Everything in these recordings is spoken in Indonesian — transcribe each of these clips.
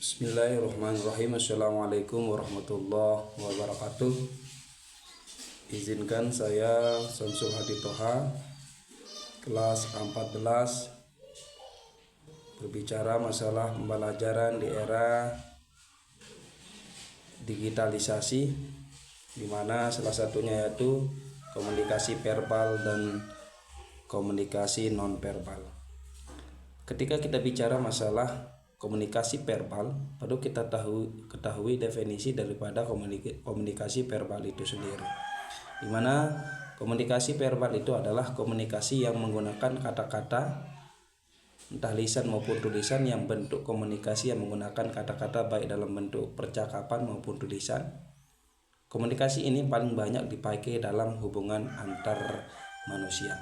Bismillahirrahmanirrahim. Assalamualaikum warahmatullahi wabarakatuh. Izinkan saya Samsul Hadi Toha, kelas 14, berbicara masalah pembelajaran di era digitalisasi, di mana salah satunya yaitu komunikasi verbal dan komunikasi non-verbal. Ketika kita bicara masalah komunikasi verbal, perlu kita ketahui definisi daripada komunikasi verbal itu sendiri. Di mana komunikasi verbal itu adalah komunikasi yang menggunakan kata-kata, entah lisan maupun tulisan, yang bentuk komunikasi yang menggunakan kata-kata baik dalam bentuk percakapan maupun tulisan. Komunikasi ini paling banyak dipakai dalam hubungan antar manusia.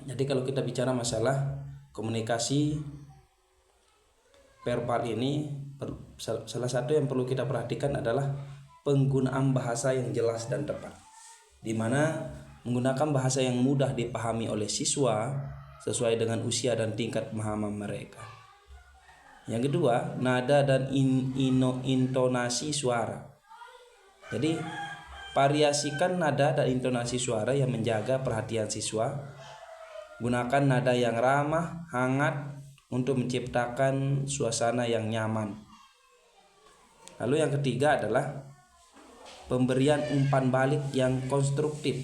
Jadi kalau kita bicara masalah komunikasi verbal ini, salah satu yang perlu kita perhatikan adalah penggunaan bahasa yang jelas dan tepat, di mana menggunakan bahasa yang mudah dipahami oleh siswa sesuai dengan usia dan tingkat pemahaman mereka. Yang kedua, nada dan intonasi suara. Jadi variasikan nada dan intonasi suara yang menjaga perhatian siswa. Gunakan nada yang ramah, hangat untuk menciptakan suasana yang nyaman. Lalu yang ketiga adalah pemberian umpan balik yang konstruktif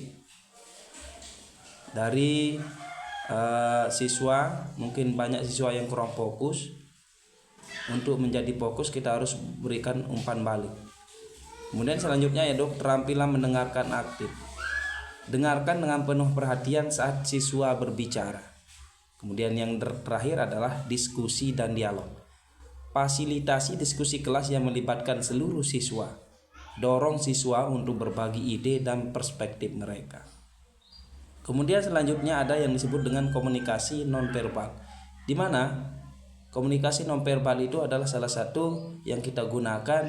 dari siswa. Mungkin banyak siswa yang kurang fokus. Untuk menjadi fokus kita harus berikan umpan balik. Kemudian selanjutnya ya keterampilan mendengarkan aktif. Dengarkan dengan penuh perhatian saat siswa berbicara. Kemudian yang terakhir adalah diskusi dan dialog. Fasilitasi diskusi kelas yang melibatkan seluruh siswa. Dorong siswa untuk berbagi ide dan perspektif mereka. Kemudian selanjutnya ada yang disebut dengan komunikasi nonverbal, di mana komunikasi nonverbal itu adalah salah satu yang kita gunakan.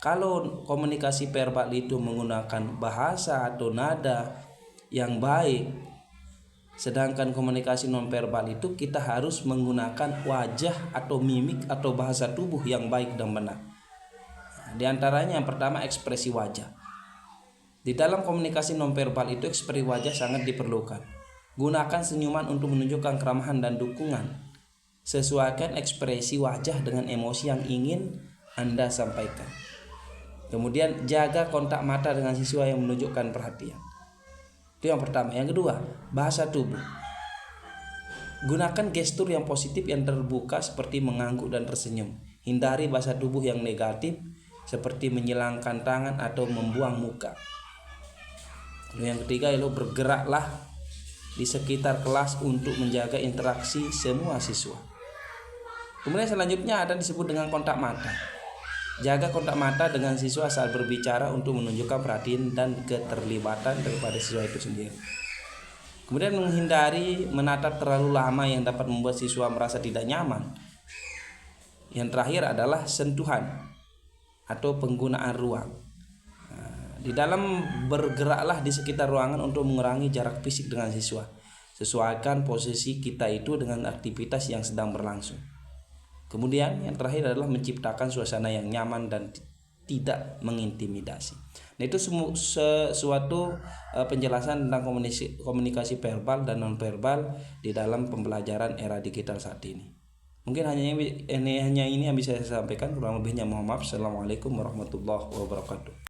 Kalau komunikasi verbal itu menggunakan bahasa atau nada yang baik, sedangkan komunikasi nonverbal itu kita harus menggunakan wajah atau mimik atau bahasa tubuh yang baik dan benar. Di antaranya yang pertama, ekspresi wajah. Di dalam komunikasi nonverbal itu ekspresi wajah sangat diperlukan. Gunakan senyuman untuk menunjukkan keramahan dan dukungan. Sesuaikan ekspresi wajah dengan emosi yang ingin Anda sampaikan. Kemudian jaga kontak mata dengan siswa yang menunjukkan perhatian. Itu yang pertama. Yang kedua, bahasa tubuh. Gunakan gestur yang positif yang terbuka seperti mengangguk dan tersenyum. Hindari bahasa tubuh yang negatif seperti menyilangkan tangan atau membuang muka. Yang ketiga, bergeraklah di sekitar kelas untuk menjaga interaksi semua siswa. Kemudian selanjutnya ada disebut dengan kontak mata. Jaga kontak mata dengan siswa saat berbicara untuk menunjukkan perhatian dan keterlibatan daripada siswa itu sendiri. Kemudian menghindari menatap terlalu lama yang dapat membuat siswa merasa tidak nyaman. Yang terakhir adalah sentuhan atau penggunaan ruang. Di dalam bergeraklah di sekitar ruangan untuk mengurangi jarak fisik dengan siswa. Sesuaikan posisi kita itu dengan aktivitas yang sedang berlangsung. Kemudian yang terakhir adalah menciptakan suasana yang nyaman dan tidak mengintimidasi. Nah, itu sesuatu penjelasan tentang komunikasi verbal dan non-verbal di dalam pembelajaran era digital saat ini. Mungkin hanya ini yang bisa saya sampaikan. Kurang lebihnya mohon maaf. Assalamualaikum warahmatullahi wabarakatuh.